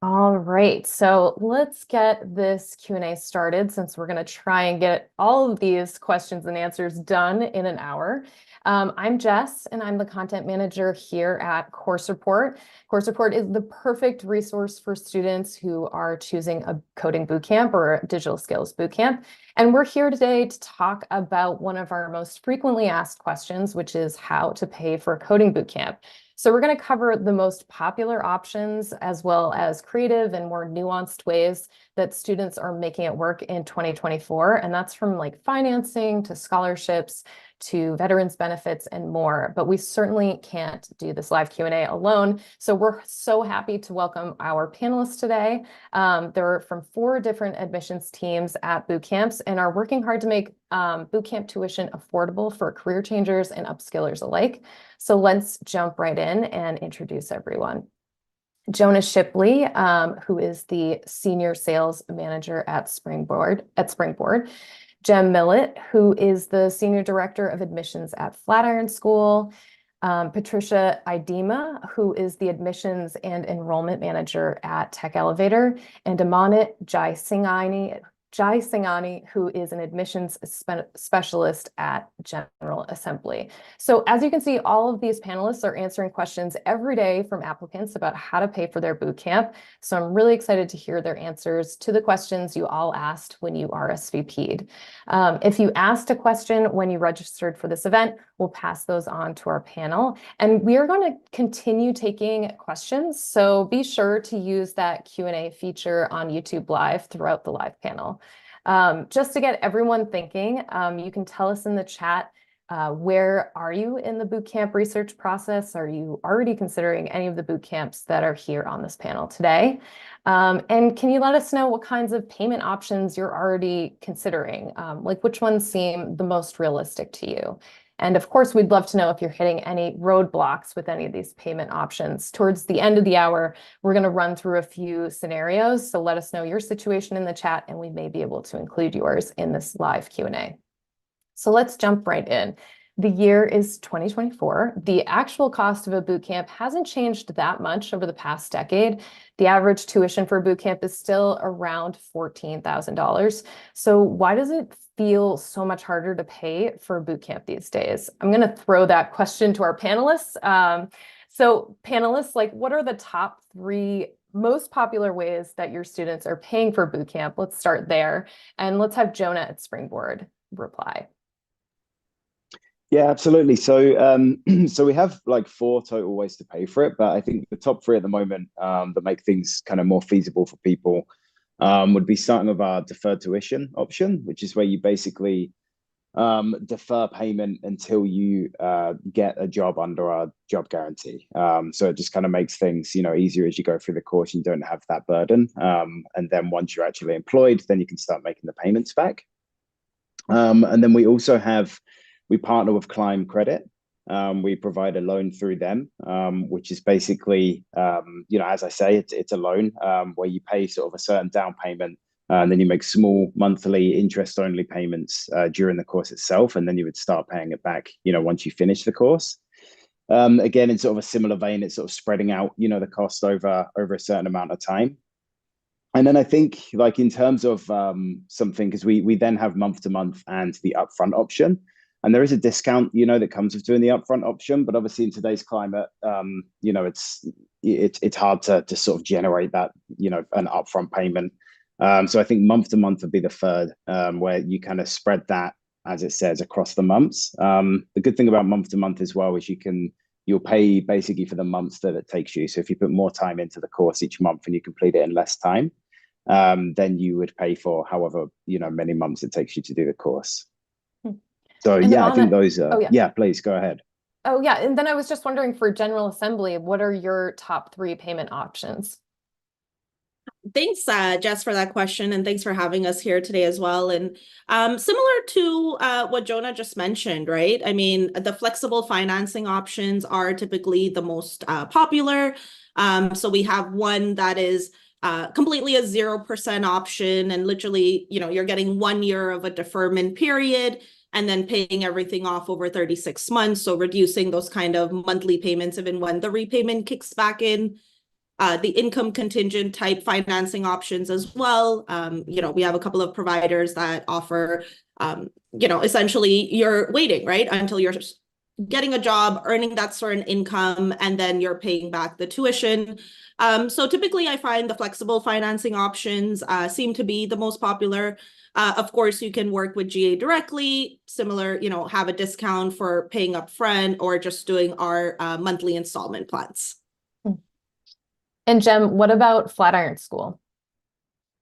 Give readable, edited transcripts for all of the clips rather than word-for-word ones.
All right, so let's get this Q&A started since we're going to try and get all of these questions and answers done in an hour. I'm Jess, and I'm the content manager here at Course Report. Course Report is the perfect resource for students who are choosing a coding bootcamp or a digital skills bootcamp. And we're here today to talk about one of our most frequently asked questions, which is how to pay for a coding bootcamp. So we're going to cover the most popular options as well as creative and more nuanced ways that students are making it work in 2024. And that's from like financing to scholarships to veterans benefits and more. But we certainly can't do this live Q&A alone. So we're so happy to welcome our panelists today. They're from 4 different admissions teams at boot camps and are working hard to make boot camp tuition affordable for career changers and upskillers alike. So let's jump right in and introduce everyone. Jonah Shipley, who is the Senior Sales Manager at Springboard. Jem Millett, who is the Senior Director of Admissions at Flatiron School. Patricia Idema, who is the Admissions and Enrollment Manager at Tech Elevator. And Amanit Jai Singhani, who is an admissions specialist at General Assembly. So as you can see, all of these panelists are answering questions every day from applicants about how to pay for their boot camp. So I'm really excited to hear their answers to the questions you all asked when you RSVP'd. If you asked a question when you registered for this event, we'll pass those on to our panel. And we are going to continue taking questions. So be sure to use that Q&A feature on YouTube Live throughout the live panel. Just to get everyone thinking, you can tell us in the chat, where are you in the bootcamp research process? Are you already considering any of the boot camps that are here on this panel today? And can you let us know what kinds of payment options you're already considering? Like which ones seem the most realistic to you? And of course, we'd love to know if you're hitting any roadblocks with any of these payment options. Towards the end of the hour, we're going to run through a few scenarios. So let us know your situation in the chat, and we may be able to include yours in this live Q&A. So let's jump right in. The year is 2024. The actual cost of a boot camp hasn't changed that much over the past decade. The average tuition for a boot camp is still around $14,000. So why does it feel so much harder to pay for a boot camp these days? I'm going to throw that question to our panelists. So panelists, like what are the top 3 most popular ways that your students are paying for boot camp? Let's start there. And let's have Jonah at Springboard reply. Yeah, absolutely. So, so we have like 4 total ways to pay for it, but I think the top 3 at the moment that make things kind of more feasible for people would be starting with our deferred tuition option, which is where you basically defer payment until you get a job under our job guarantee. So it just kind of makes things, easier as you go through the course. You don't have that burden, and then once you're actually employed, then you can start making the payments back. And then we partner with Climb Credit. We provide a loan through them, which is basically, as I say, it's a loan where you pay sort of a certain down payment, and then you make small monthly interest-only payments during the course itself, and then you would start paying it back, once you finish the course. Again, in sort of a similar vein, it's sort of spreading out, the cost over a certain amount of time. And then I think, like in terms of something, because we then have month to month and the upfront option. And there is a discount, that comes with doing the upfront option, but obviously in today's climate, it's hard to sort of generate that, an upfront payment. So I think month to month would be the third, where you kind of spread that, as it says, across the months. The good thing about month to month as well is you'll pay basically for the months that it takes you. So if you put more time into the course each month and you complete it in less time, then you would pay for however, many months it takes you to do the course. So And yeah, I think those are, yeah. yeah, please go ahead. Oh yeah, and then I was just wondering for General Assembly, what are your top 3 payment options? Thanks, Jess, for that question, and thanks for having us here today as well. And similar to what Jonah just mentioned, right? I mean, the flexible financing options are typically the most popular. So we have one that is completely a 0% option, and literally, you're getting 1 year of a deferment period, and then paying everything off over 36 months. So reducing those kind of monthly payments even when the repayment kicks back in. the income contingent type financing options as well. We have a couple of providers that offer, essentially you're waiting, right, until you're getting a job, earning that certain income, and then you're paying back the tuition. So typically I find the flexible financing options seem to be the most popular. Of course, you can work with GA directly, similar, have a discount for paying upfront or just doing our monthly installment plans. And Jem, what about Flatiron School?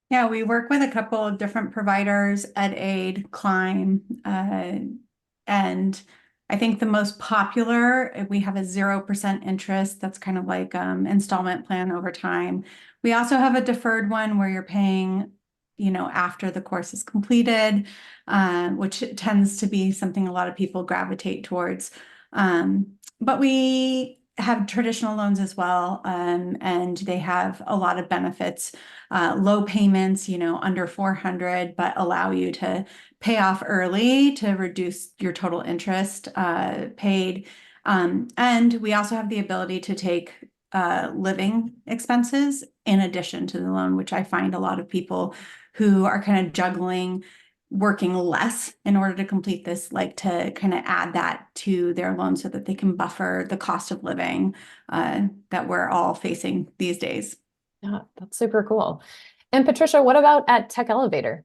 Yeah, we work with a couple of different providers, EdAid, Climb, and I think the most popular, we have a 0% interest. That's kind of like installment plan over time. We also have a deferred one where you're paying, after the course is completed, which tends to be something a lot of people gravitate towards. But we have traditional loans as well, and they have a lot of benefits, low payments, under 400, but allow you to pay off early to reduce your total interest paid. And we also have the ability to take living expenses in addition to the loan, which I find a lot of people who are kind of juggling working less in order to complete this, like to kind of add that to their loan so that they can buffer the cost of living that we're all facing these days. Yeah, that's super cool. And Patricia, what about at Tech Elevator?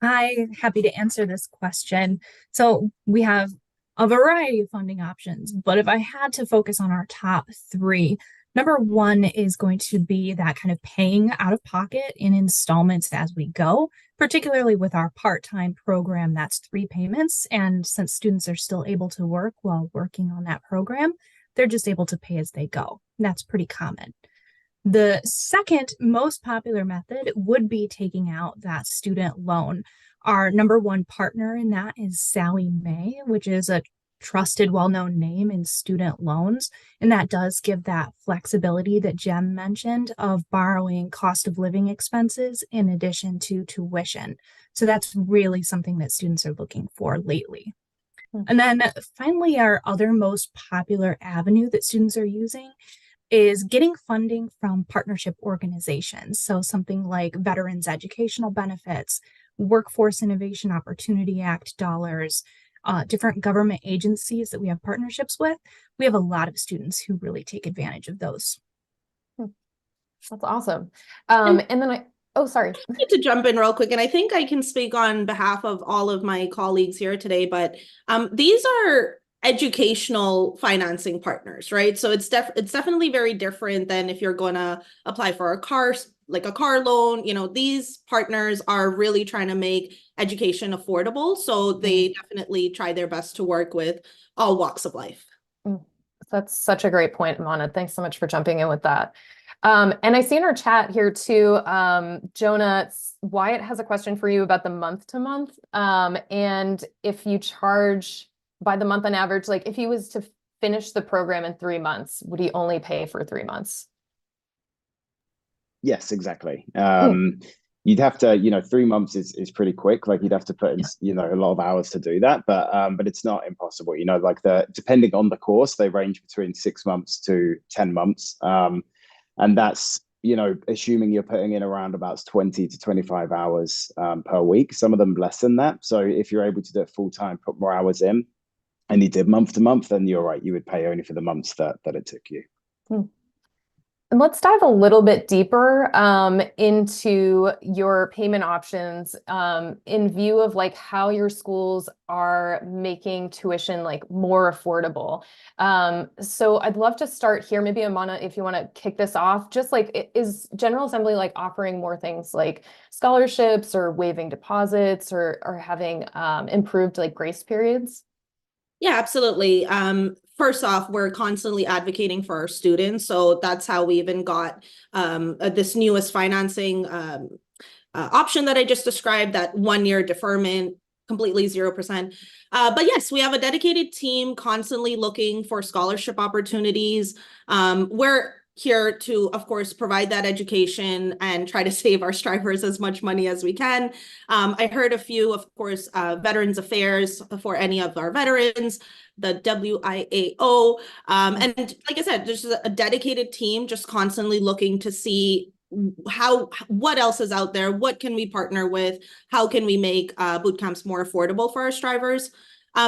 Hi, happy to answer this question. So we have a variety of funding options, but if I had to focus on our top three, number one is going to be that kind of paying out of pocket in installments as we go, particularly with our part-time program, that's 3 payments. And since students are still able to work while working on that program, they're just able to pay as they go. And that's pretty common. The second most popular method would be taking out that student loan. Our number one partner in that is Sallie Mae, which is a trusted, well-known name in student loans. And that does give that flexibility that Jem mentioned of borrowing cost of living expenses in addition to tuition. So that's really something that students are looking for lately. And then finally, our other most popular avenue that students are using is getting funding from partnership organizations. So something like Veterans Educational Benefits, Workforce Innovation Opportunity Act dollars, different government agencies that we have partnerships with. We have a lot of students who really take advantage of those. That's awesome. And then sorry. I need to jump in real quick, and I think I can speak on behalf of all of my colleagues here today, but these are educational financing partners, right? So it's definitely very different than if you're going to apply for a car loan. These partners are really trying to make education affordable, so they definitely try their best to work with all walks of life. That's such a great point, Amana. Thanks so much for jumping in with that. And I see in our chat here too, Jonah, Wyatt has a question for you about the month to month. And if you charge by the month on average, like if he was to finish the program in 3 months, would he only pay for 3 months? Yes, exactly. You'd have to, 3 months is pretty quick. Like you'd have to put in, a lot of hours to do that, but it's not impossible. Depending on the course, they range between 6 months to 10 months. And that's, assuming you're putting in around about 20 to 25 hours per week, some of them less than that. So if you're able to do it full time, put more hours in, and you did month to month, then you're right, you would pay only for the months that it took you. And let's dive a little bit deeper into your payment options in view of like how your schools are making tuition like more affordable. So I'd love to start here. Maybe Amana, if you want to kick this off, just like is General Assembly like offering more things like scholarships or waiving deposits or having improved like grace periods? Yeah, absolutely. First off, we're constantly advocating for our students. So that's how we even got this newest financing option that I just described, that 1-year deferment, completely 0%. But yes, we have a dedicated team constantly looking for scholarship opportunities. We're here to, of course, provide that education and try to save our strivers as much money as we can. I heard a few, of course, Veterans Affairs for any of our veterans, the WIAO. And like I said, there's a dedicated team just constantly looking to see what else is out there, what can we partner with, how can we make boot camps more affordable for our strivers.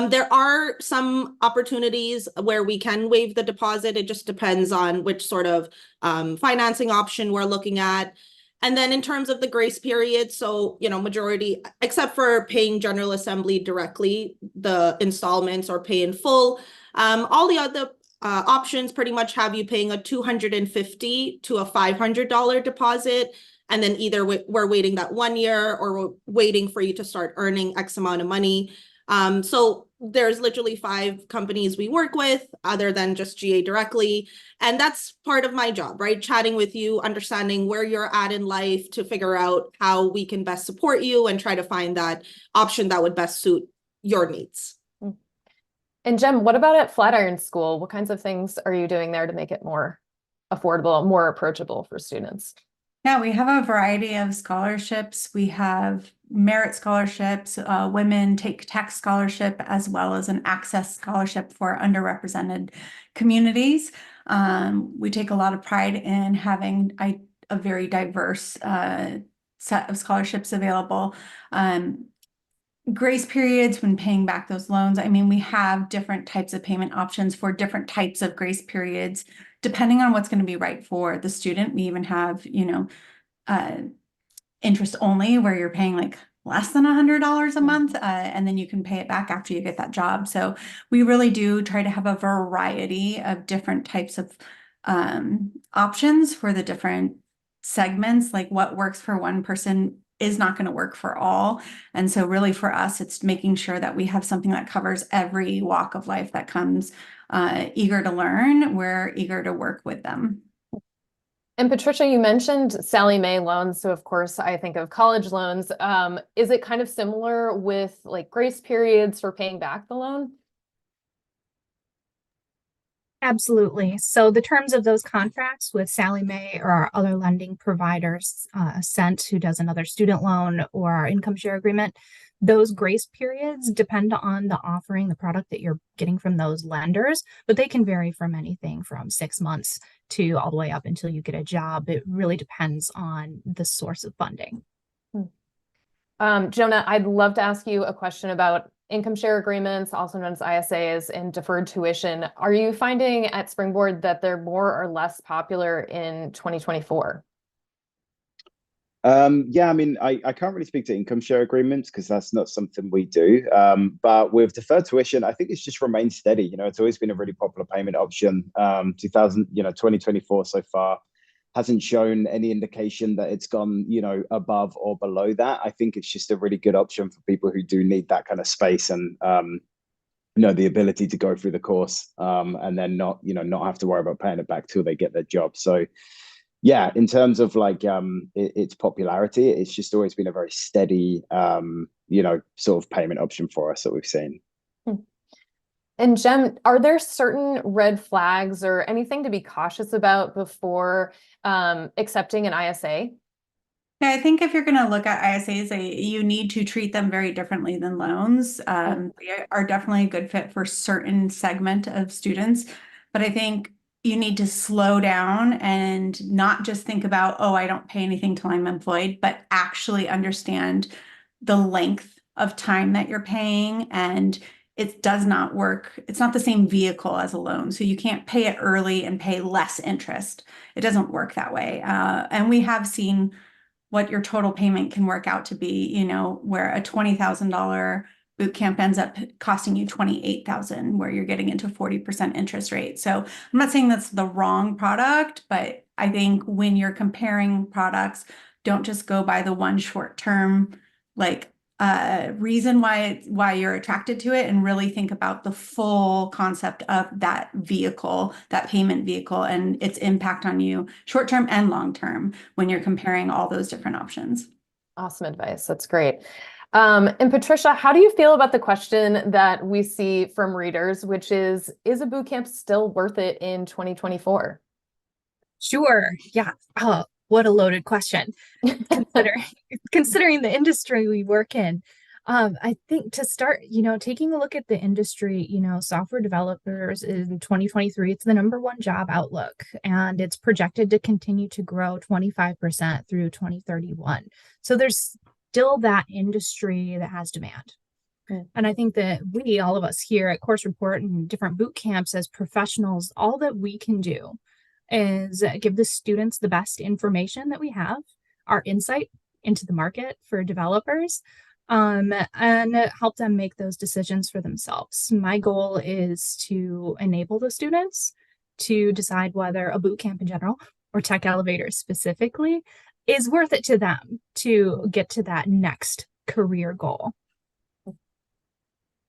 There are some opportunities where we can waive the deposit. It just depends on which sort of financing option we're looking at. And then in terms of the grace period, so, majority, except for paying General Assembly directly, the installments or pay in full, all the other options pretty much have you paying a $250 to a $500 deposit. And then either we're waiting that 1 year or we're waiting for you to start earning X amount of money. So there's literally 5 companies we work with other than just GA directly. And that's part of my job, right? Chatting with you, understanding where you're at in life to figure out how we can best support you and try to find that option that would best suit your needs. And Jem, what about at Flatiron School? What kinds of things are you doing there to make it more affordable, more approachable for students? Yeah, we have a variety of scholarships. We have merit scholarships, women take tech scholarship, as well as an access scholarship for underrepresented communities. We take a lot of pride in having a very diverse set of scholarships available. Grace periods when paying back those loans. I mean, we have different types of payment options for different types of grace periods, depending on what's going to be right for the student. We even have, interest only where you're paying like less than $100 a month, and then you can pay it back after you get that job. So we really do try to have a variety of different types of options for the different segments. Like what works for one person is not going to work for all. And so really for us, it's making sure that we have something that covers every walk of life that comes eager to learn. We're eager to work with them. And Patricia, you mentioned Sallie Mae loans. So of course, I think of college loans. Is it kind of similar with like grace periods for paying back the loan? Absolutely. So the terms of those contracts with Sallie Mae or our other lending providers, Cent, who does another student loan, or our income share agreement, those grace periods depend on the offering, the product that you're getting from those lenders, but they can vary from anything from 6 months to all the way up until you get a job. It really depends on the source of funding. Jonah, I'd love to ask you a question about income share agreements, also known as ISAs, and deferred tuition. Are you finding at Springboard that they're more or less popular in 2024? Yeah, I mean, I can't really speak to income share agreements because that's not something we do. But with deferred tuition, I think it's just remained steady. It's always been a really popular payment option. 2024 so far hasn't shown any indication that it's gone, above or below that. I think it's just a really good option for people who do need that kind of space and, the ability to go through the course and then not have to worry about paying it back till they get their job. So yeah, in terms of like its popularity, it's just always been a very steady, sort of payment option for us that we've seen. And Jem, are there certain red flags or anything to be cautious about before accepting an ISA? Yeah, I think if you're going to look at ISAs, you need to treat them very differently than loans. They are definitely a good fit for certain segment of students, but I think you need to slow down and not just think about, oh, I don't pay anything till I'm employed, but actually understand the length of time that you're paying, and it does not work. It's not the same vehicle as a loan. So you can't pay it early and pay less interest. It doesn't work that way. And we have seen what your total payment can work out to be, where a $20,000 boot camp ends up costing you $28,000, where you're getting into 40% interest rate. So I'm not saying that's the wrong product, but I think when you're comparing products, don't just go by the one short-term reason why you're attracted to it, and really think about the full concept of that vehicle, that payment vehicle, and its impact on you short-term and long-term when you're comparing all those different options. Awesome advice. That's great. And Patricia, how do you feel about the question that we see from readers, which is a boot camp still worth it in 2024? Sure. Yeah. What a loaded question. Considering the industry we work in. I think to start, taking a look at the industry, software developers in 2023, it's the #1 job outlook, and it's projected to continue to grow 25% through 2031. So there's still that industry that has demand. And I think that all of us here at Course Report and different boot camps as professionals, all that we can do is give the students the best information that we have, our insight into the market for developers, and help them make those decisions for themselves. My goal is to enable the students to decide whether a boot camp in general or Tech Elevator specifically is worth it to them to get to that next career goal.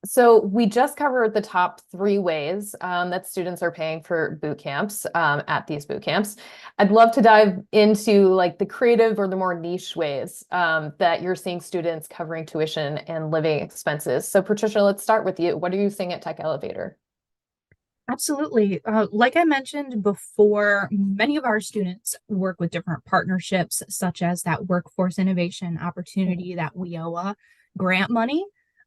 So we just covered the top 3 ways that students are paying for boot camps at these boot camps. I'd love to dive into like the creative or the more niche ways that you're seeing students covering tuition and living expenses. So Patricia, let's start with you. What are you seeing at Tech Elevator? Absolutely. Like I mentioned before, many of our students work with different partnerships, such as that workforce innovation opportunity, that WIOA grant money.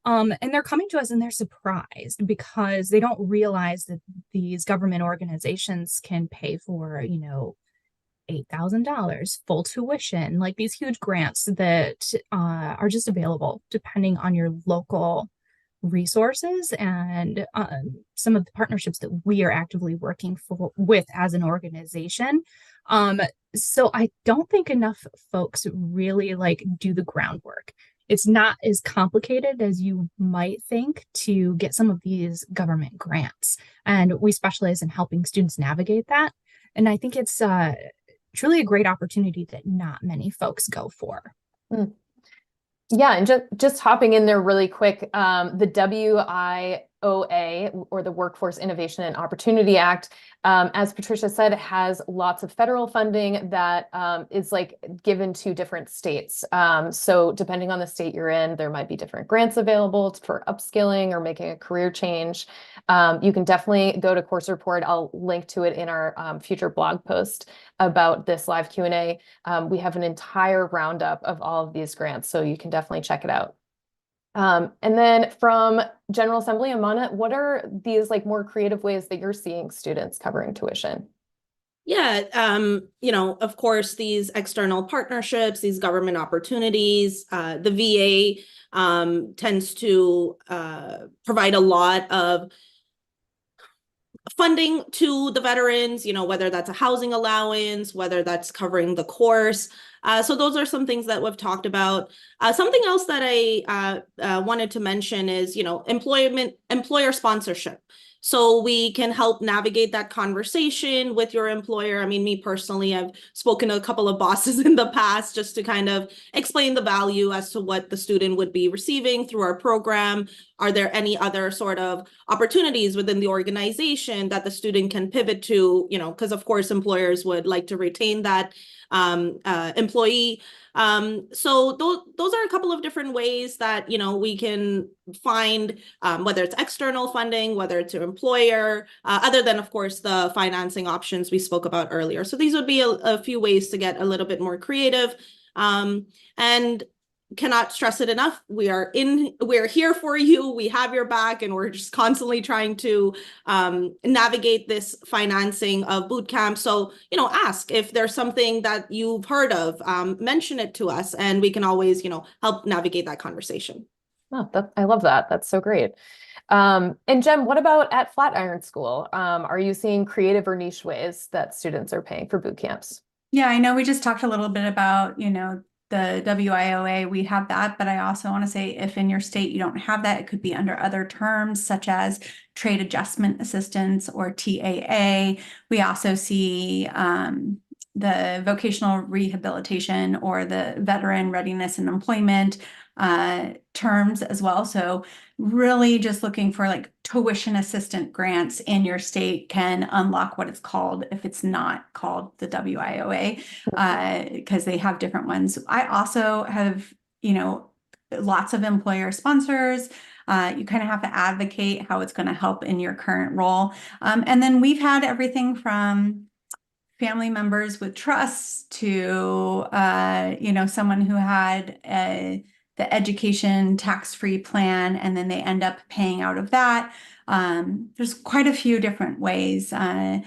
And they're coming to us and they're surprised because they don't realize that these government organizations can pay for, $8,000 full tuition, like these huge grants that are just available depending on your local resources and some of the partnerships that we are actively working with as an organization. So I don't think enough folks really like do the groundwork. It's not as complicated as you might think to get some of these government grants. And we specialize in helping students navigate that. And I think it's truly a great opportunity that not many folks go for. Yeah, and just hopping in there really quick, the WIOA, or the Workforce Innovation and Opportunity Act, as Patricia said, it has lots of federal funding that is like given to different states. So depending on the state you're in, there might be different grants available for upskilling or making a career change. You can definitely go to Course Report. I'll link to it in our future blog post about this live Q&A. We have an entire roundup of all of these grants, so you can definitely check it out. And then from General Assembly, Amana, what are these like more creative ways that you're seeing students covering tuition? Yeah, of course, these external partnerships, these government opportunities, the VA tends to provide a lot of funding to the veterans, whether that's a housing allowance, whether that's covering the course. So those are some things that we've talked about. Something else that I wanted to mention is, employer sponsorship. So we can help navigate that conversation with your employer. I mean, me personally, I've spoken to a couple of bosses in the past just to kind of explain the value as to what the student would be receiving through our program. Are there any other sort of opportunities within the organization that the student can pivot to, because of course employers would like to retain that employee. So those are a couple of different ways that, we can find, whether it's external funding, whether it's your employer, other than, of course, the financing options we spoke about earlier. So these would be a few ways to get a little bit more creative. And cannot stress it enough. We're here for you. We have your back, and we're just constantly trying to navigate this financing of boot camp. So, ask if there's something that you've heard of, mention it to us, and we can always, help navigate that conversation. Oh, I love that. That's so great. And Jem, what about at Flatiron School? Are you seeing creative or niche ways that students are paying for boot camps? Yeah, I know we just talked a little bit about, the WIOA, we have that, but I also want to say if in your state you don't have that, it could be under other terms such as trade adjustment assistance or TAA. We also see the vocational rehabilitation or the veteran readiness and employment terms as well. So really just looking for like tuition assistant grants in your state can unlock what it's called if it's not called the WIOA, because they have different ones. I also have, lots of employer sponsors. You kind of have to advocate how it's going to help in your current role. And then we've had everything from family members with trusts to, someone who had the education tax-free plan, and then they end up paying out of that. There's quite a few different ways. I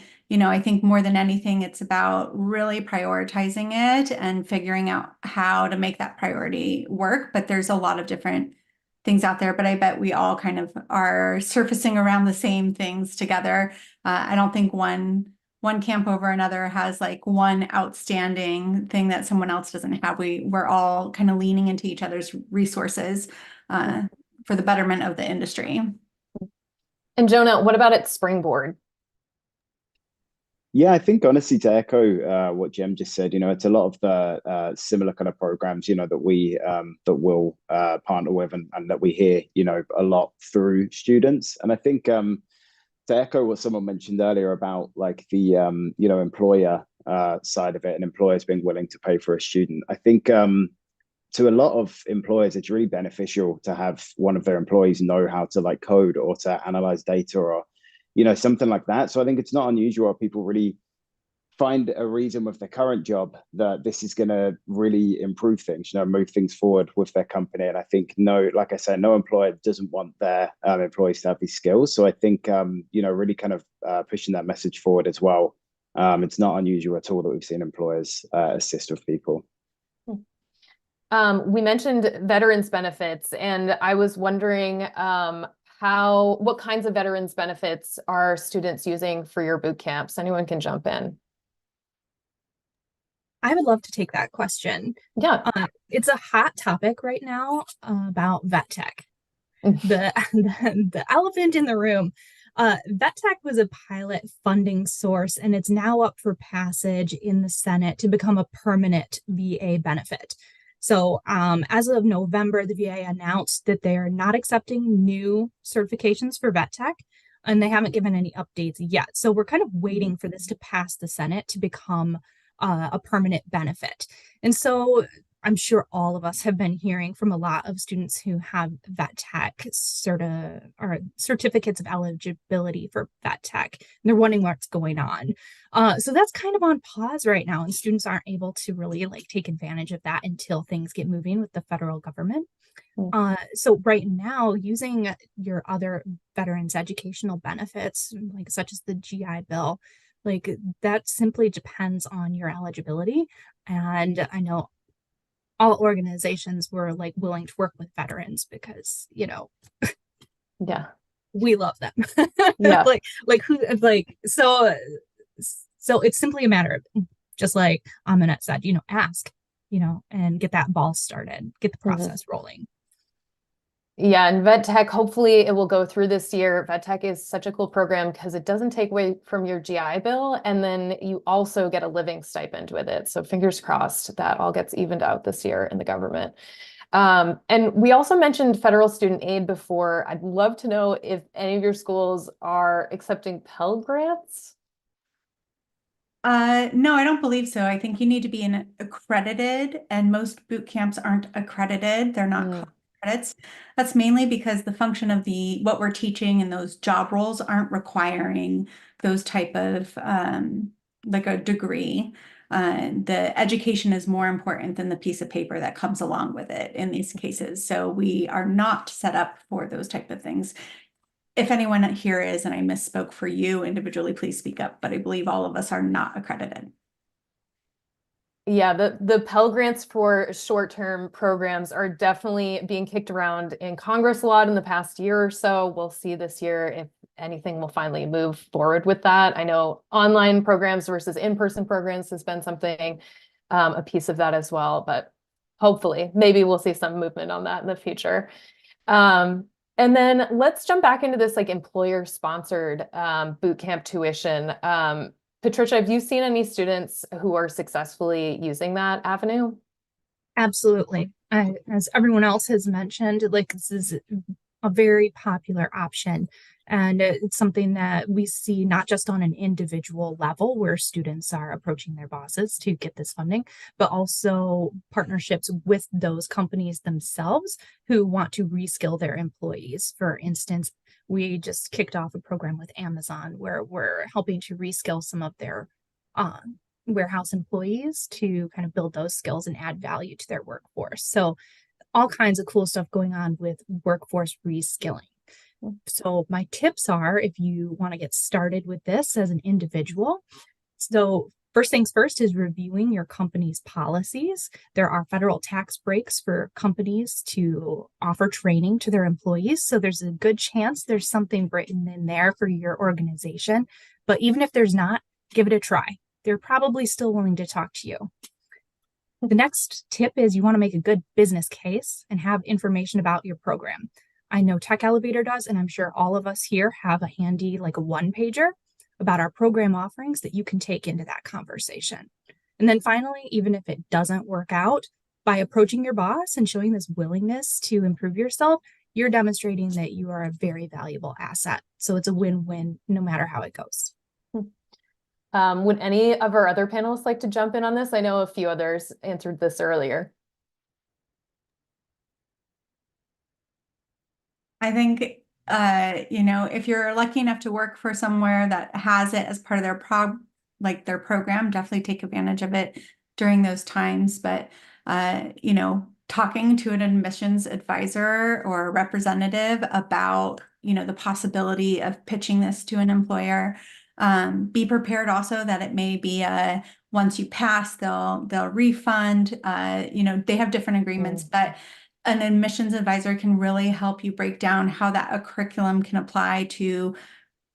think more than anything, it's about really prioritizing it and figuring out how to make that priority work. But there's a lot of different things out there, but I bet we all kind of are surfacing around the same things together. I don't think one camp over another has like one outstanding thing that someone else doesn't have. We're all kind of leaning into each other's resources for the betterment of the industry. And Jonah, what about at Springboard? Yeah, I think honestly, to echo what Jem just said, it's a lot of the similar kind of programs, that we that we'll partner with and that we hear, a lot through students. And I think to echo what someone mentioned earlier about like the employer side of it and employers being willing to pay for a student, I think to a lot of employers, it's really beneficial to have one of their employees know how to like code or to analyze data or something like that. So I think it's not unusual if people really find a reason with their current job that this is going to really improve things, move things forward with their company. And I think like I said, no employer doesn't want their employees to have these skills. So I think really kind of pushing that message forward as well. It's not unusual at all that we've seen employers assist with people. We mentioned veterans benefits, and I was wondering what kinds of veterans benefits are students using for your boot camps? Anyone can jump in. I would love to take that question. Yeah. It's a hot topic right now about vet tech. The elephant in the room. Vet tech was a pilot funding source, and it's now up for passage in the Senate to become a permanent VA benefit. So as of November, the VA announced that they are not accepting new certifications for vet tech, and they haven't given any updates yet. So we're kind of waiting for this to pass the Senate to become a permanent benefit. And so I'm sure all of us have been hearing from a lot of students who have vet tech certificates of eligibility for vet tech. And they're wondering what's going on. So that's kind of on pause right now, and students aren't able to really take advantage of that until things get moving with the federal government. So right now, using your other veterans educational benefits, such as the GI Bill, that simply depends on your eligibility. And I know all organizations were willing to work with veterans because, yeah, we love them. Yeah. So it's simply a matter of, just like Aminette said, ask, and get that ball started, get the process rolling. Yeah, and vet tech, hopefully it will go through this year. Vet tech is such a cool program because it doesn't take away from your GI Bill, and then you also get a living stipend with it. So fingers crossed that all gets evened out this year in the government. And we also mentioned federal student aid before. I'd love to know if any of your schools are accepting Pell Grants. No, I don't believe so. I think you need to be accredited, and most boot camps aren't accredited. They're not credits. That's mainly because the function of what we're teaching and those job roles aren't requiring those type of like a degree. The education is more important than the piece of paper that comes along with it in these cases. So we are not set up for those type of things. If anyone here is, and I misspoke for you individually, please speak up, but I believe all of us are not accredited. Yeah, the Pell Grants for short-term programs are definitely being kicked around in Congress a lot in the past year or so. We'll see this year if anything will finally move forward with that. I know online programs versus in-person programs has been something, a piece of that as well, but hopefully maybe we'll see some movement on that in the future. And then let's jump back into this employer-sponsored boot camp tuition. Patricia, have you seen any students who are successfully using that avenue? Absolutely. As everyone else has mentioned, this is a very popular option. And it's something that we see not just on an individual level where students are approaching their bosses to get this funding, but also partnerships with those companies themselves who want to reskill their employees. For instance, we just kicked off a program with Amazon where we're helping to reskill some of their warehouse employees to kind of build those skills and add value to their workforce. So all kinds of cool stuff going on with workforce reskilling. So my tips are, if you want to get started with this as an individual, so first things first is reviewing your company's policies. There are federal tax breaks for companies to offer training to their employees. So there's a good chance there's something written in there for your organization. But even if there's not, give it a try. They're probably still willing to talk to you. The next tip is you want to make a good business case and have information about your program. I know Tech Elevator does, and I'm sure all of us here have a handy, like a one-pager about our program offerings that you can take into that conversation. And then finally, even if it doesn't work out, by approaching your boss and showing this willingness to improve yourself, you're demonstrating that you are a very valuable asset. So it's a win-win no matter how it goes. Would any of our other panelists like to jump in on this? I know a few others answered this earlier. I think, if you're lucky enough to work for somewhere that has it as part of their program, definitely take advantage of it during those times. But, talking to an admissions advisor or a representative about, the possibility of pitching this to an employer. Be prepared also that it may be once you pass, they'll refund. They have different agreements, but an admissions advisor can really help you break down how that curriculum can apply to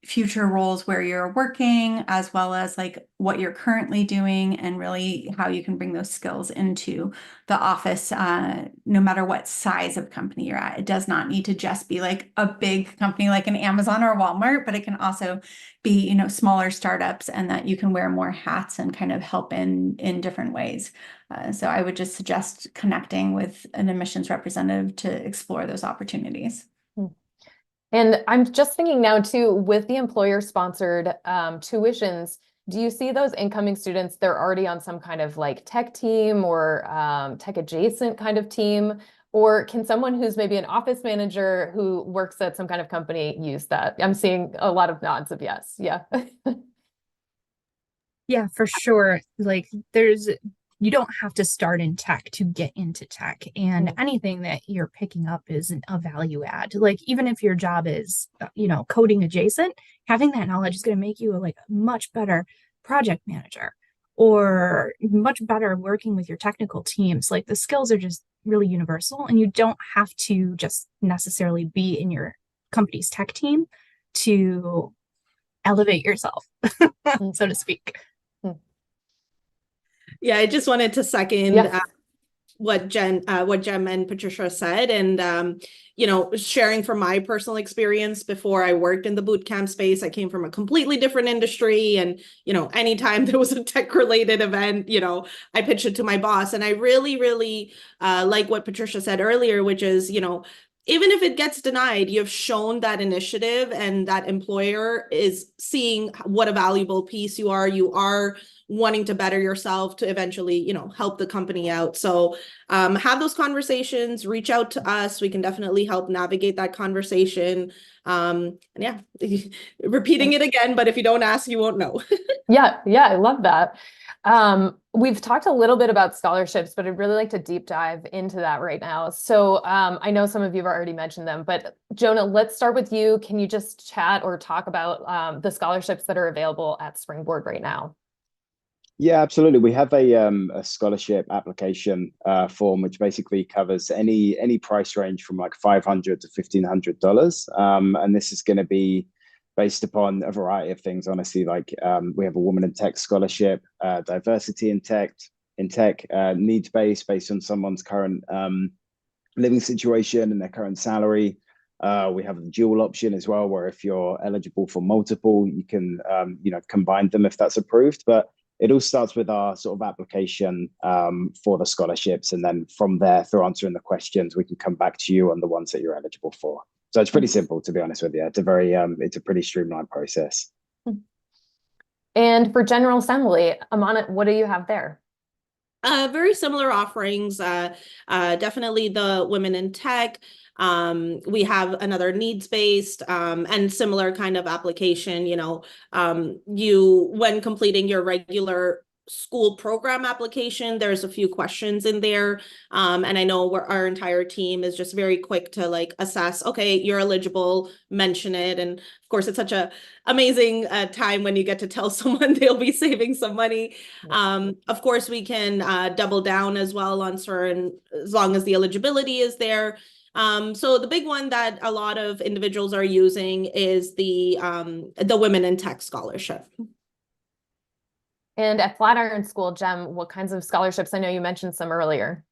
future roles where you're working, as well as like what you're currently doing, and really how you can bring those skills into the office, no matter what size of company you're at. It does not need to just be like a big company like an Amazon or a Walmart, but it can also be, smaller startups, and that you can wear more hats and kind of help in different ways. So I would just suggest connecting with an admissions representative to explore those opportunities. And I'm just thinking now too, with the employer-sponsored tuitions, do you see those incoming students, they're already on some kind of like tech team or tech adjacent kind of team? Or can someone who's maybe an office manager who works at some kind of company use that? I'm seeing a lot of nods of yes. Yeah. Yeah, for sure. Like you don't have to start in tech to get into tech, and anything that you're picking up is a value add. Like even if your job is, coding adjacent, having that knowledge is going to make you a much better project manager or much better working with your technical teams. Like the skills are just really universal, and you don't have to just necessarily be in your company's tech team to elevate yourself, so to speak. Yeah, I just wanted to second what Jem and Patricia said, and sharing from my personal experience before I worked in the bootcamp space. I came from a completely different industry, and anytime there was a tech-related event, I pitched it to my boss, and I really, really like what Patricia said earlier, which is, even if it gets denied, you've shown that initiative, and that employer is seeing what a valuable piece you are. You are wanting to better yourself to eventually, help the company out. So have those conversations, reach out to us. We can definitely help navigate that conversation. And yeah, repeating it again, but if you don't ask, you won't know. Yeah, I love that. We've talked a little bit about scholarships, but I'd really like to deep dive into that right now. So I know some of you have already mentioned them, but Jonah, let's start with you. Can you just chat or talk about the scholarships that are available at Springboard right now? Yeah, absolutely. We have a scholarship application form, which basically covers any price range from like $500 to $1,500. And this is going to be based upon a variety of things, honestly. Like we have a woman in tech scholarship, diversity in tech, needs-based based on someone's current living situation and their current salary. We have the dual option as well, where if you're eligible for multiple, you can combine them if that's approved. But it all starts with our sort of application for the scholarships. And then from there, through answering the questions, we can come back to you on the ones that you're eligible for. So it's pretty simple, to be honest with you. It's a pretty streamlined process. And for General Assembly, Amana, what do you have there? Very similar offerings, definitely the women in tech. We have another needs-based and similar kind of application. You when completing your regular school program application, there's a few questions in there. And I know our entire team is just very quick to like assess, okay, you're eligible, mention it. And of course, it's such a amazing time when you get to tell someone they'll be saving some money. Of course, we can double down as well on certain, as long as the eligibility is there. So the big one that a lot of individuals are using is the Women in Tech Scholarship. And at Flatiron School, Jem, what kinds of scholarships? I know you mentioned some earlier.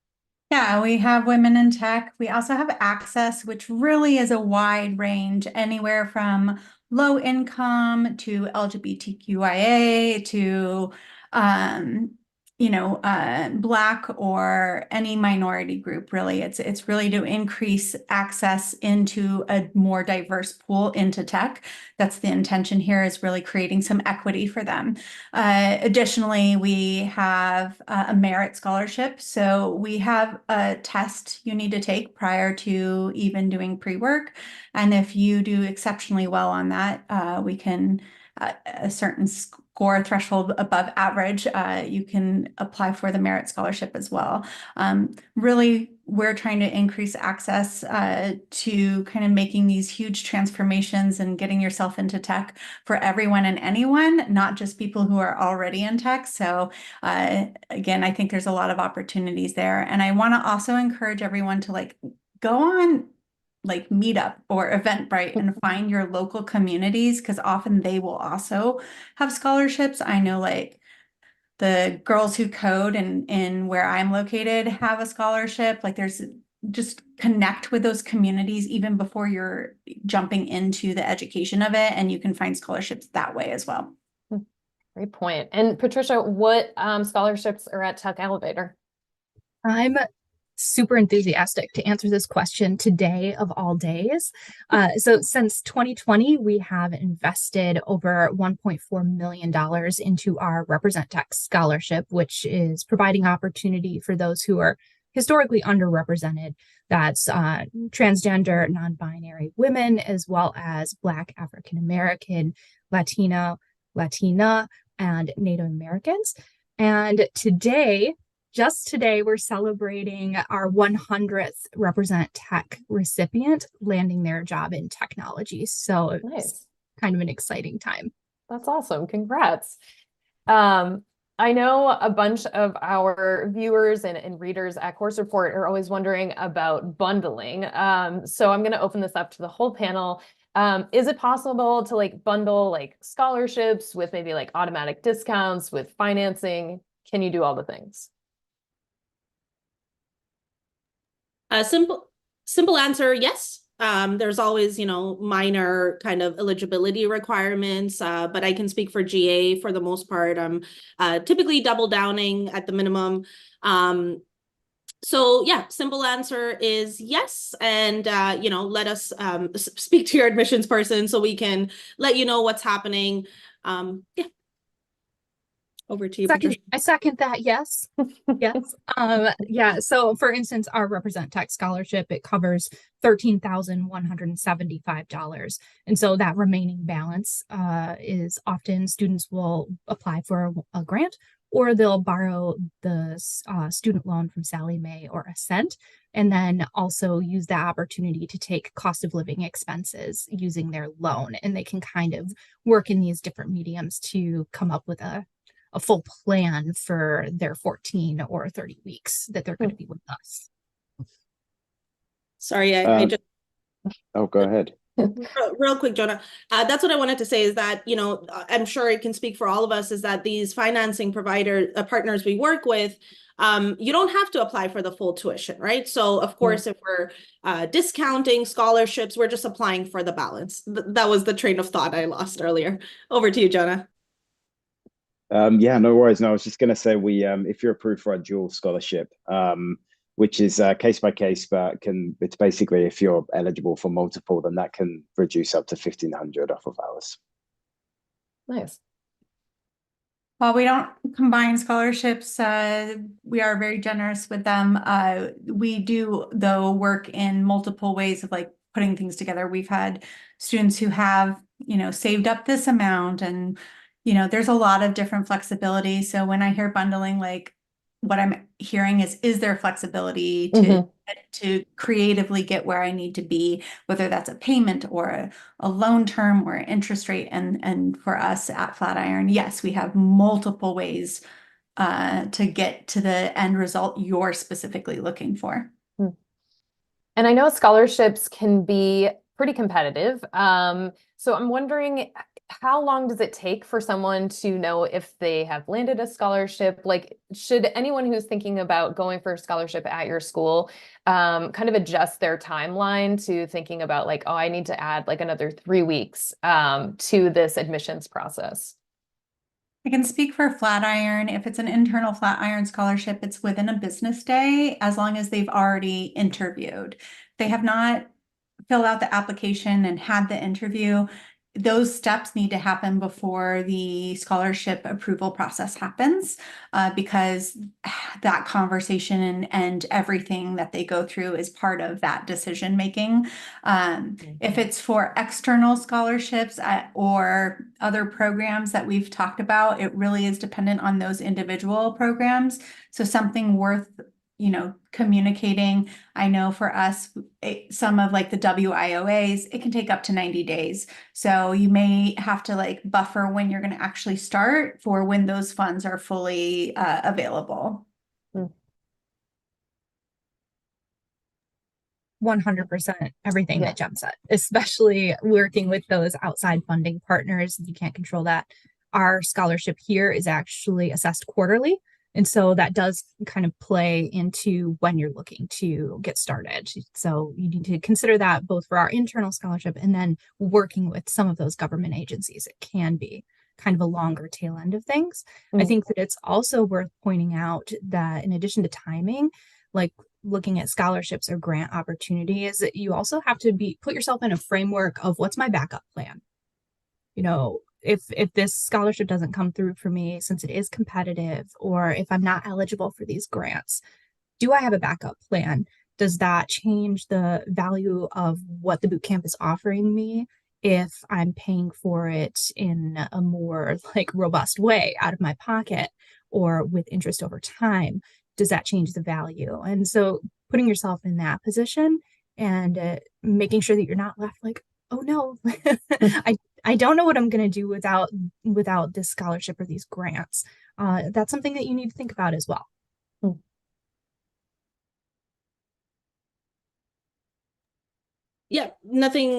Yeah, we have Women in Tech. We also have Access, which really is a wide range, anywhere from low income to LGBTQIA to, Black or any minority group, really. It's really to increase access into a more diverse pool into tech. That's the intention here, is really creating some equity for them. Additionally, we have a merit scholarship. So we have a test you need to take prior to even doing pre-work. And if you do exceptionally well on that, we can a certain score threshold above average, you can apply for the merit scholarship as well. Really, we're trying to increase access to kind of making these huge transformations and getting yourself into tech for everyone and anyone, not just people who are already in tech. So again, I think there's a lot of opportunities there. And I want to also encourage everyone to like go on like Meetup or Eventbrite and find your local communities, because often they will also have scholarships. I know like the Girls Who Code in where I'm located have a scholarship. Like there's just connect with those communities even before you're jumping into the education of it, and you can find scholarships that way as well. Great point. And Patricia, what scholarships are at Tech Elevator? I'm super enthusiastic to answer this question today of all days. So since 2020, we have invested over $1.4 million into our Represent Tech scholarship, which is providing opportunity for those who are historically underrepresented. That's transgender, non-binary women, as well as Black, African American, Latina, and Native Americans. And just today, we're celebrating our 100th Represent Tech recipient landing their job in technology. So Nice. It's kind of an exciting time. That's awesome. Congrats. I know a bunch of our viewers and readers at Course Report are always wondering about bundling. So I'm going to open this up to the whole panel. Is it possible to like bundle like scholarships with maybe like automatic discounts with financing? Can you do all the things? Simple answer, yes. There's always, minor kind of eligibility requirements, but I can speak for GA for the most part. I'm typically double downing at the minimum. So yeah, simple answer is yes. And, let us speak to your admissions person so we can let you know what's happening. Yeah. Over to you, Patricia. I second that. Yes. Yes. Yeah. So for instance, our Represent Tech scholarship, it covers $13,175. And so that remaining balance is often students will apply for a grant, or they'll borrow the student loan from Sallie Mae or Ascent, and then also use the opportunity to take cost of living expenses using their loan. And they can kind of work in these different mediums to come up with a full plan for their 14 or 30 weeks that they're going to be with us. Sorry, I just... Oh, go ahead. Real quick, Jonah. That's what I wanted to say is that, I'm sure it can speak for all of us, is that these financing partners we work with, you don't have to apply for the full tuition, right? So of course, if we're discounting scholarships, we're just applying for the balance. That was the train of thought I lost earlier. Over to you, Jonah. Yeah, no worries. No, I was just going to say if you're approved for a dual scholarship, which is case by case, but it's basically if you're eligible for multiple, then that can reduce up to $1,500 off of ours. Nice. While we don't combine scholarships, we are very generous with them. We do, though, work in multiple ways of like putting things together. We've had students who have, saved up this amount and there's a lot of different flexibility. So when I hear bundling, like what I'm hearing is there flexibility to creatively get where I need to be, whether that's a payment or a loan term or an interest rate. And for us at Flatiron, yes, we have multiple ways to get to the end result you're specifically looking for. And I know scholarships can be pretty competitive. So I'm wondering, how long does it take for someone to know if they have landed a scholarship? Like, should anyone who's thinking about going for a scholarship at your school kind of adjust their timeline to thinking about like, oh, I need to add like another 3 weeks to this admissions process? I can speak for Flatiron. If it's an internal Flatiron scholarship, it's within a business day, as long as they've already interviewed. They have not filled out the application and had the interview. Those steps need to happen before the scholarship approval process happens, because that conversation and everything that they go through is part of that decision making. If it's for external scholarships or other programs that we've talked about, it really is dependent on those individual programs. So something worth communicating. I know for us, some of like the WIOAs, it can take up to 90 days. So you may have to like buffer when you're going to actually start for when those funds are fully available. 100% everything that Jem said, especially working with those outside funding partners. You can't control that. Our scholarship here is actually assessed quarterly. And so that does kind of play into when you're looking to get started. So you need to consider that both for our internal scholarship and then working with some of those government agencies. It can be kind of a longer tail end of things. I think that it's also worth pointing out that in addition to timing, like looking at scholarships or grant opportunities, you also have to put yourself in a framework of what's my backup plan. If this scholarship doesn't come through for me, since it is competitive, or if I'm not eligible for these grants, do I have a backup plan? Does that change the value of what the boot camp is offering me if I'm paying for it in a more like robust way out of my pocket or with interest over time? Does that change the value? And so putting yourself in that position and making sure that you're not left like, oh no, I don't know what I'm going to do without this scholarship or these grants. That's something that you need to think about as well. Yeah, nothing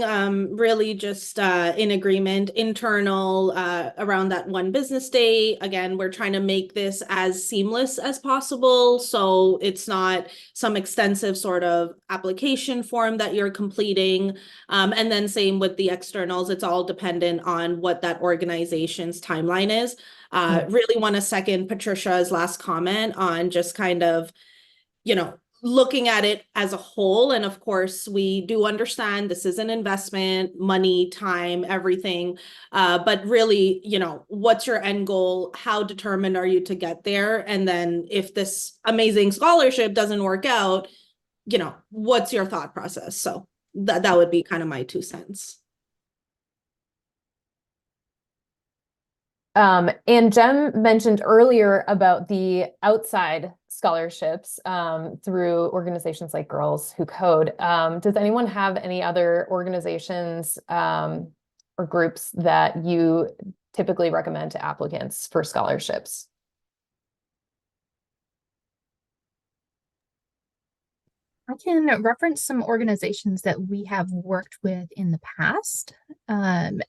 really, just in agreement, internal around that one business day. Again, we're trying to make this as seamless as possible. So it's not some extensive sort of application form that you're completing. And then same with the externals, it's all dependent on what that organization's timeline is. Really want to second Patricia's last comment on just kind of, looking at it as a whole. And of course, we do understand this is an investment, money, time, everything. But really, what's your end goal? How determined are you to get there? And then if this amazing scholarship doesn't work out, what's your thought process? So that would be kind of my 2 cents. And Jem mentioned earlier about the outside scholarships through organizations like Girls Who Code. Does anyone have any other organizations or groups that you typically recommend to applicants for scholarships? I can reference some organizations that we have worked with in the past, and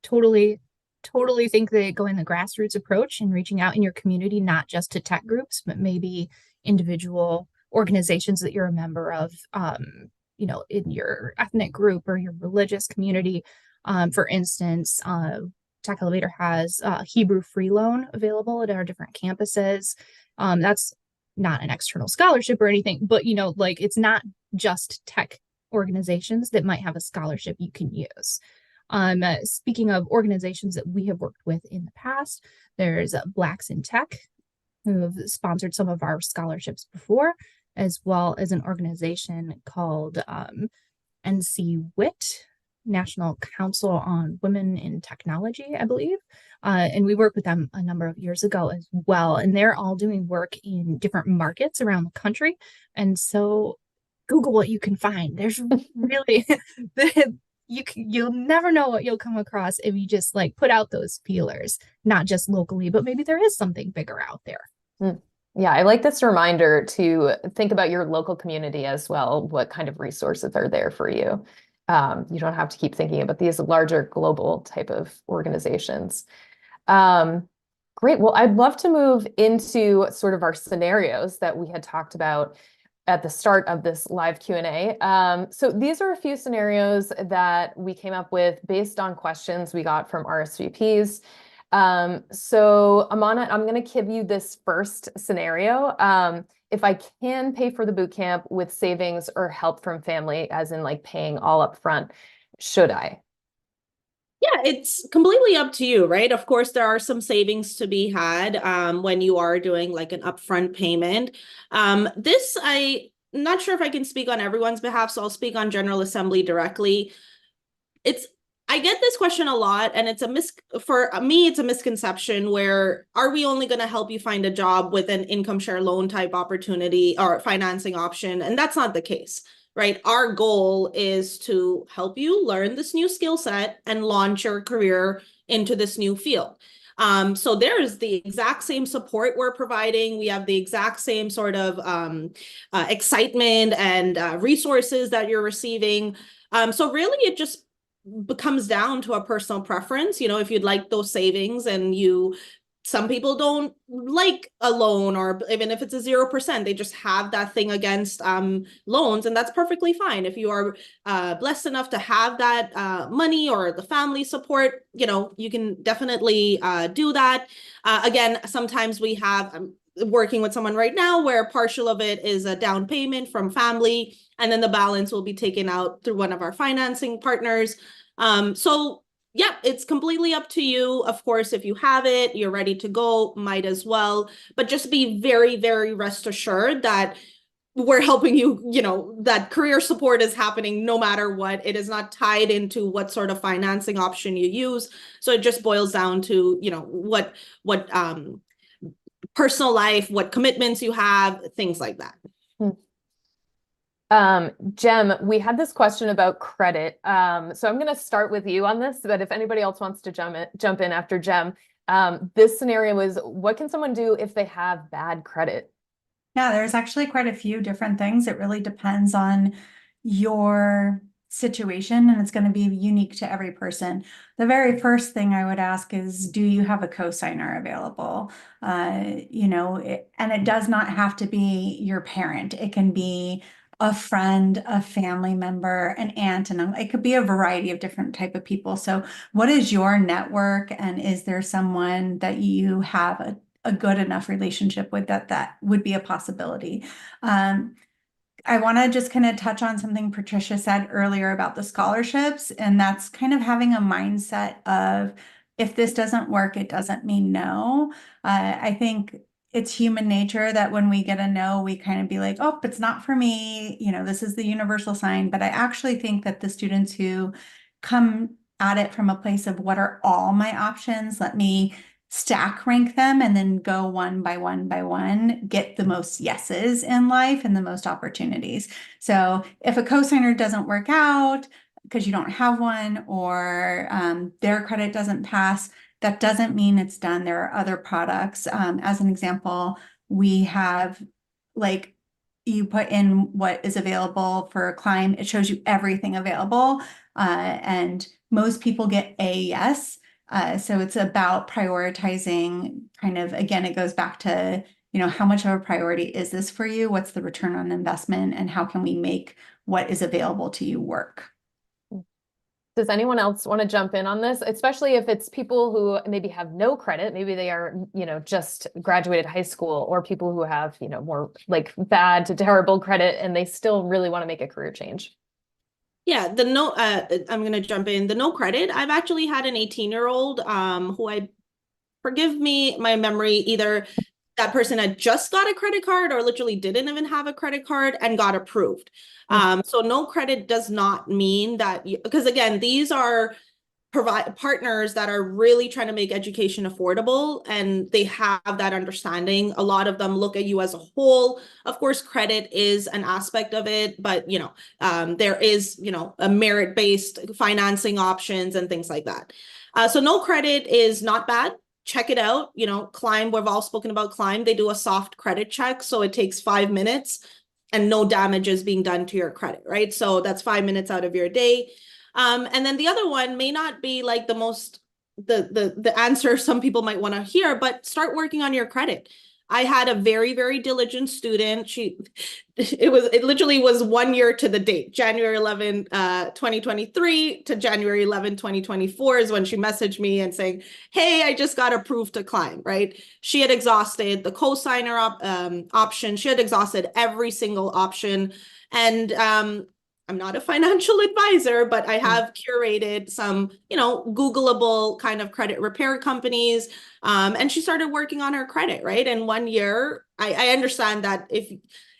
totally think that going the grassroots approach and reaching out in your community, not just to tech groups, but maybe individual organizations that you're a member of, in your ethnic group or your religious community. For instance, Tech Elevator has Hebrew free loan available at our different campuses. That's not an external scholarship or anything, but it's not just tech organizations that might have a scholarship you can use. Speaking of organizations that we have worked with in the past, there's Blacks in Tech, who have sponsored some of our scholarships before, as well as an organization called NC WIT, National Council on Women in Technology, I believe. And we worked with them a number of years ago as well. And they're all doing work in different markets around the country. And so Google what you can find. There's really you'll never know what you'll come across if you just like put out those feelers, not just locally, but maybe there is something bigger out there. Yeah, I like this reminder to think about your local community as well. What kind of resources are there for you? You don't have to keep thinking about these larger global type of organizations. Great. Well, I'd love to move into sort of our scenarios that we had talked about at the start of this live Q&A. So these are a few scenarios that we came up with based on questions we got from RSVPs. So Amana, I'm going to give you this first scenario. If I can pay for the boot camp with savings or help from family, as in like paying all up front, should I? Yeah, it's completely up to you, right? Of course, there are some savings to be had when you are doing like an upfront payment. This, I'm not sure if I can speak on everyone's behalf, so I'll speak on General Assembly directly. I get this question a lot, and for me, it's a misconception where are we only going to help you find a job with an income share loan type opportunity or financing option? And that's not the case, right? Our goal is to help you learn this new skill set and launch your career into this new field. So there's the exact same support we're providing. We have the exact same sort of excitement and resources that you're receiving. So really, it just comes down to a personal preference. If you'd like those savings and some people don't like a loan, or even if it's a 0%, they just have that thing against loans, and that's perfectly fine. If you are blessed enough to have that money or the family support, you can definitely do that. Again, sometimes we have working with someone right now where partial of it is a down payment from family, and then the balance will be taken out through one of our financing partners. So yeah, it's completely up to you. Of course, if you have it, you're ready to go, might as well. But just be very, very rest assured that we're helping you, that career support is happening no matter what. It is not tied into what sort of financing option you use. So it just boils down to, what personal life, what commitments you have, things like that. Jem, we had this question about credit. So I'm going to start with you on this, but if anybody else wants to jump in after Jem, this scenario is, what can someone do if they have bad credit? Yeah, there's actually quite a few different things. It really depends on your situation, and it's going to be unique to every person. The very first thing I would ask is, do you have a cosigner available? And it does not have to be your parent. It can be a friend, a family member, an aunt, and it could be a variety of different type of people. So what is your network, and is there someone that you have a good enough relationship with that would be a possibility? I want to just kind of touch on something Patricia said earlier about the scholarships, and that's kind of having a mindset of, if this doesn't work, it doesn't mean no. I think it's human nature that when we get a no, we kind of be like, oh, it's not for me. This is the universal sign. But I actually think that the students who come at it from a place of, what are all my options? Let me stack rank them and then go one by one by one, get the most yeses in life and the most opportunities. So if a cosigner doesn't work out because you don't have one, or their credit doesn't pass, that doesn't mean it's done. There are other products. As an example, we have, like, you put in what is available for Climb, it shows you everything available. And most people get a yes. So it's about prioritizing, kind of, again, it goes back to, how much of a priority is this for you? What's the return on investment, and how can we make what is available to you work? Does anyone else want to jump in on this, especially if it's people who maybe have no credit, maybe they are, just graduated high school, or people who have, more like bad to terrible credit, and they still really want to make a career change? Yeah, I'm going to jump in. The no credit, I've actually had an 18-year-old who forgive me, my memory, either that person had just got a credit card or literally didn't even have a credit card and got approved. So no credit does not mean that because again, these are partners that are really trying to make education affordable, and they have that understanding. A lot of them look at you as a whole. Of course, credit is an aspect of it, but there is a merit-based financing options and things like that. So no credit is not bad. Check it out. Climb, we've all spoken about Climb. They do a soft credit check, so it takes 5 minutes and no damage is being done to your credit, right? So that's 5 minutes out of your day. And then the other one may not be like the answer some people might want to hear, but start working on your credit. I had a very, very diligent student. It literally was 1 year to the date, January 11, 2023 to January 11, 2024 is when she messaged me and saying, hey, I just got approved to Climb, right? She had exhausted the co-signer option. She had exhausted every single option. And I'm not a financial advisor, but I have curated some, Googleable kind of credit repair companies. And she started working on her credit, right? And 1 year, I understand that if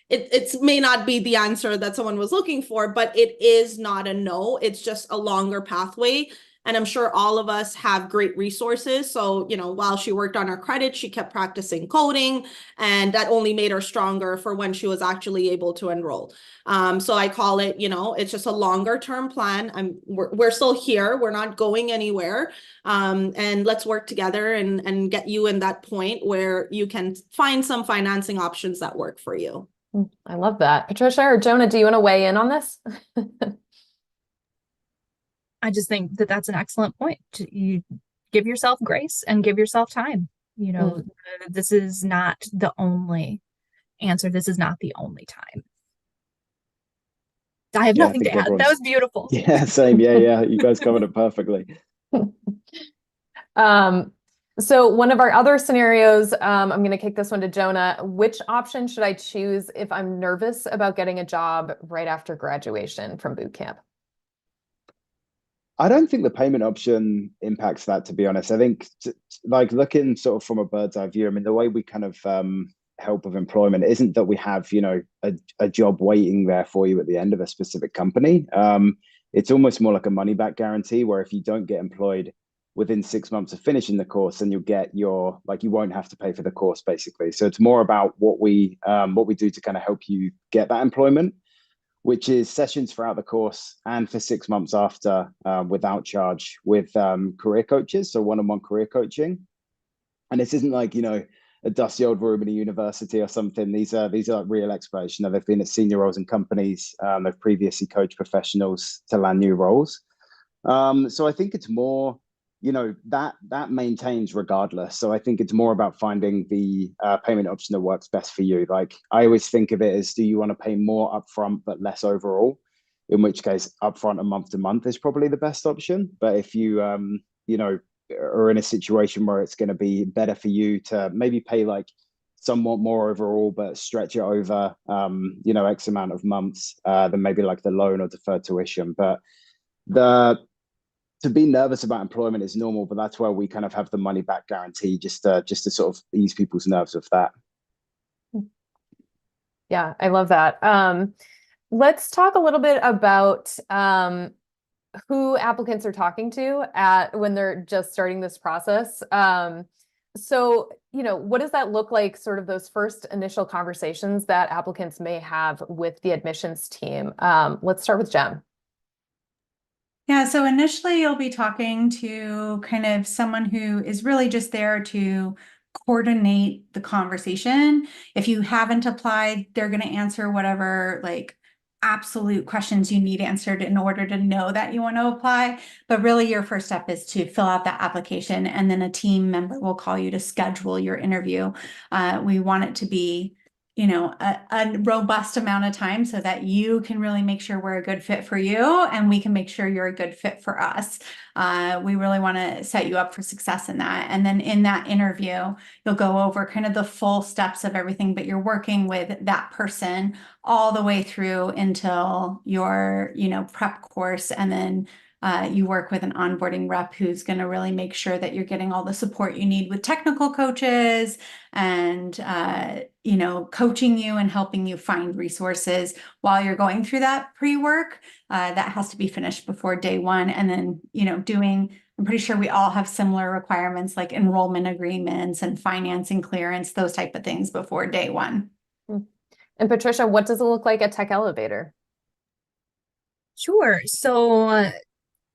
it may not be the answer that someone was looking for, but it is not a no. It's just a longer pathway. And I'm sure all of us have great resources. So, while she worked on her credit, she kept practicing coding, and that only made her stronger for when she was actually able to enroll. So I call it, it's just a longer term plan. We're still here. We're not going anywhere. And let's work together and get you in that point where you can find some financing options that work for you. I love that. Patricia or Jonah, do you want to weigh in on this? I just think that that's an excellent point. You give yourself grace and give yourself time. This is not the only answer. This is not the only time. I have nothing to add. That was beautiful. Yeah, same. Yeah. You guys covered it perfectly. So one of our other scenarios, I'm going to kick this one to Jonah. Which option should I choose if I'm nervous about getting a job right after graduation from boot camp? I don't think the payment option impacts that, to be honest. I think like looking sort of from a bird's eye view, I mean, the way we kind of help with employment isn't that we have, a job waiting there for you at the end of a specific company. It's almost more like a money back guarantee, where if you don't get employed within 6 months of finishing the course, then you'll get you won't have to pay for the course, basically. So it's more about what we do to kind of help you get that employment, which is sessions throughout the course and for 6 months after, without charge, with career coaches, so one-on-one career coaching. And this isn't like, a dusty old room in a university or something. These are real experts. They've been at senior roles in companies. They've previously coached professionals to land new roles. So I think it's more, that maintains regardless. So I think it's more about finding the payment option that works best for you. Like, I always think of it as, do you want to pay more upfront but less overall? In which case, upfront and month to month is probably the best option. But if you are in a situation where it's going to be better for you to maybe pay like somewhat more overall, but stretch it over, X amount of months, than maybe like the loan or deferred tuition. But to be nervous about employment is normal, but that's where we kind of have the money back guarantee, just to sort of ease people's nerves with that. Yeah, I love that. Let's talk a little bit about who applicants are talking to when they're just starting this process. So, what does that look like, sort of those first initial conversations that applicants may have with the admissions team? Let's start with Jem. Yeah, so initially you'll be talking to kind of someone who is really just there to coordinate the conversation. If you haven't applied, they're going to answer whatever like absolute questions you need answered in order to know that you want to apply. But really your first step is to fill out that application, and then a team member will call you to schedule your interview. We want it to be a robust amount of time so that you can really make sure we're a good fit for you, and we can make sure you're a good fit for us. We really want to set you up for success in that. And then in that interview, you'll go over kind of the full steps of everything, but you're working with that person all the way through until your, prep course, and then You work with an onboarding rep who's going to really make sure that you're getting all the support you need with technical coaches and, coaching you and helping you find resources while you're going through that pre-work. That has to be finished before day one. And then, I'm pretty sure we all have similar requirements like enrollment agreements and financing clearance, those type of things before day one. And Patricia, what does it look like at Tech Elevator? Sure. So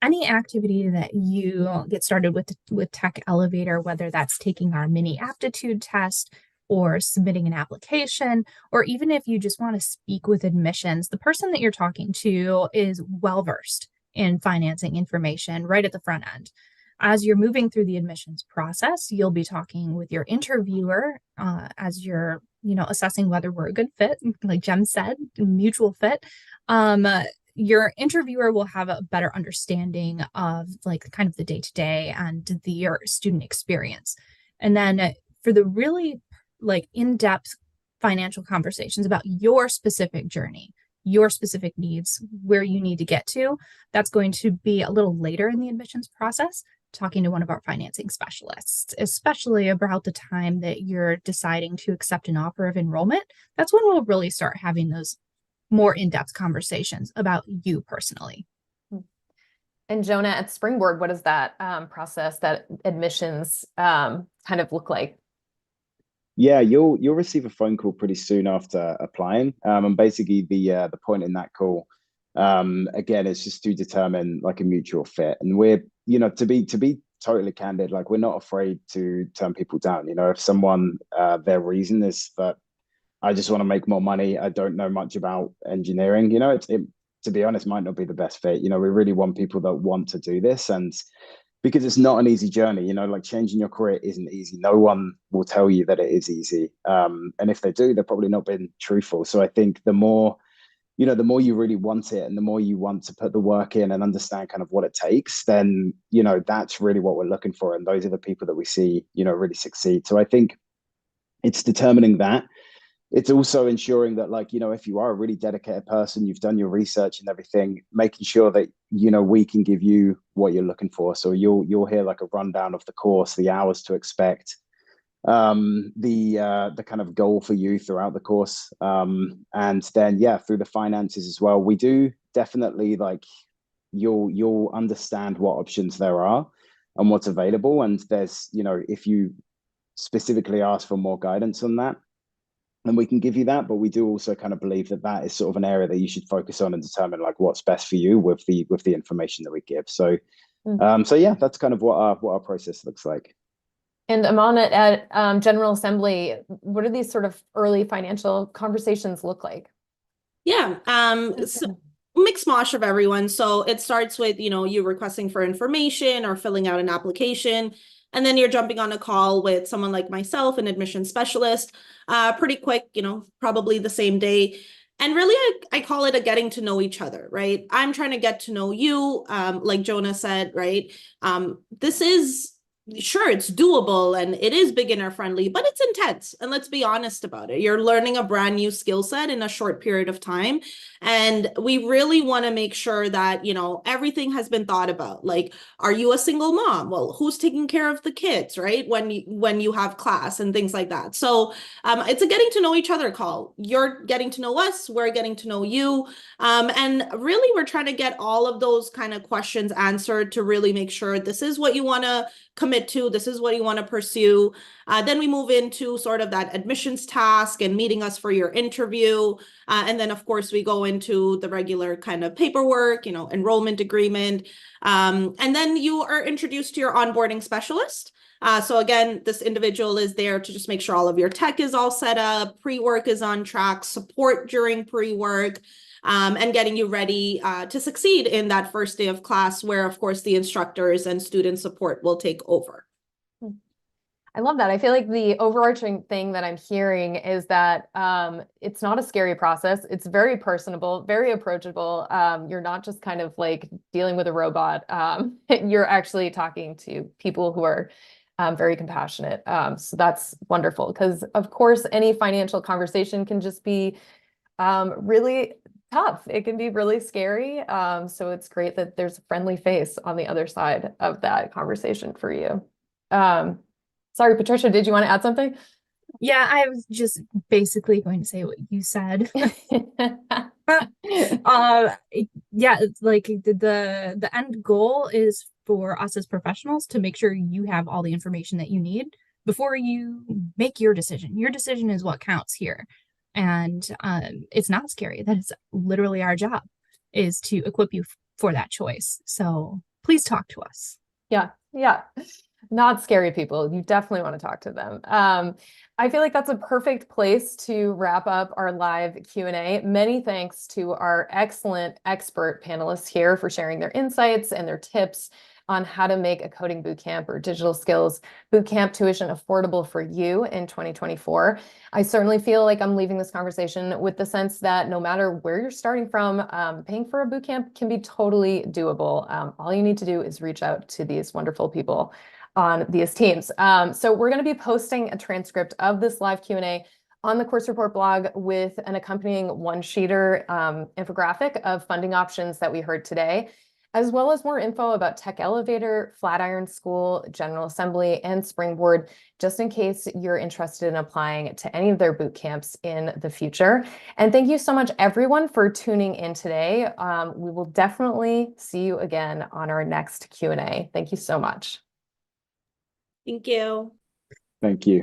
any activity that you get started with Tech Elevator, whether that's taking our mini aptitude test or submitting an application, or even if you just want to speak with admissions, the person that you're talking to is well-versed in financing information right at the front end. As you're moving through the admissions process, you'll be talking with your interviewer as you're, assessing whether we're a good fit, like Jem said, mutual fit. Your interviewer will have a better understanding of like kind of the day-to-day and your student experience. And then for the really like in-depth financial conversations about your specific journey, your specific needs, where you need to get to, that's going to be a little later in the admissions process, talking to one of our financing specialists, especially about the time that you're deciding to accept an offer of enrollment. That's when we'll really start having those more in-depth conversations about you personally. And Jonah, at Springboard, what does that process, that admissions kind of look like? Yeah, you'll receive a phone call pretty soon after applying. And basically the point in that call, again, is just to determine like a mutual fit. And we're, to be totally candid, like we're not afraid to turn people down. If someone their reason is that I just want to make more money, I don't know much about engineering, it to be honest might not be the best fit. We really want people that want to do this, and because it's not an easy journey, like changing your career isn't easy. No one will tell you that it is easy. And if they do, they're probably not being truthful. So I think the more you really want it and the more you want to put the work in and understand kind of what it takes, then, that's really what we're looking for. And those are the people that we see, really succeed. So I think it's determining that. It's also ensuring that, like, if you are a really dedicated person, you've done your research and everything, making sure that, we can give you what you're looking for. So you'll hear like a rundown of the course, the hours to expect, the kind of goal for you throughout the course. And then, yeah, through the finances as well. We do definitely like, you'll understand what options there are and what's available. And there's, if you specifically ask for more guidance on that, and we can give you that, but we do also kind of believe that that is sort of an area that you should focus on and determine like what's best for you with the information that we give. So, so yeah, that's kind of what our process looks like. And Aman, at General Assembly, what do these sort of early financial conversations look like? Yeah, so mixed mosh of everyone. So it starts with, you requesting for information or filling out an application. And then you're jumping on a call with someone like myself, an admission specialist, pretty quick, probably the same day. And really, I call it a getting to know each other, right? I'm trying to get to know you, like Jonah said, right? This is, sure, it's doable and it is beginner friendly, but it's intense. And let's be honest about it. You're learning a brand new skill set in a short period of time. And we really want to make sure that, everything has been thought about. Like, are you a single mom? Well, who's taking care of the kids, right? When you have class and things like that. So it's a getting to know each other call. You're getting to know us. We're getting to know you. And really, we're trying to get all of those kind of questions answered to really make sure this is what you want to commit to, this is what you want to pursue. Then we move into sort of that admissions task and meeting us for your interview. And then, of course, we go into the regular kind of paperwork, enrollment agreement. And then you are introduced to your onboarding specialist. So again, this individual is there to just make sure all of your tech is all set up, pre-work is on track, support during pre-work, and getting you ready to succeed in that first day of class where, of course, the instructors and student support will take over. I love that. I feel like the overarching thing that I'm hearing is that it's not a scary process. It's very personable, very approachable. You're not just kind of like dealing with a robot. You're actually talking to people who are very compassionate. So that's wonderful because, of course, any financial conversation can just be really tough. It can be really scary. So it's great that there's a friendly face on the other side of that conversation for you. Sorry, Patricia, did you want to add something? Yeah, I was just basically going to say what you said. Yeah, it's like the end goal is for us as professionals to make sure you have all the information that you need before you make your decision. Your decision is what counts here. And it's not scary. That is literally our job, is to equip you for that choice. So please talk to us. Yeah, not scary people. You definitely want to talk to them. I feel like that's a perfect place to wrap up our live Q&A. Many thanks to our excellent expert panelists here for sharing their insights and their tips on how to make a coding bootcamp or digital skills bootcamp tuition affordable for you in 2024. I certainly feel like I'm leaving this conversation with the sense that no matter where you're starting from, paying for a bootcamp can be totally doable. All you need to do is reach out to these wonderful people on these teams. So we're going to be posting a transcript of this live Q&A on the Course Report blog with an accompanying one-sheeter infographic of funding options that we heard today, as well as more info about Tech Elevator, Flatiron School, General Assembly, and Springboard, just in case you're interested in applying to any of their boot camps in the future. And thank you so much, everyone, for tuning in today. We will definitely see you again on our next Q&A. Thank you so much. Thank you. Thank you.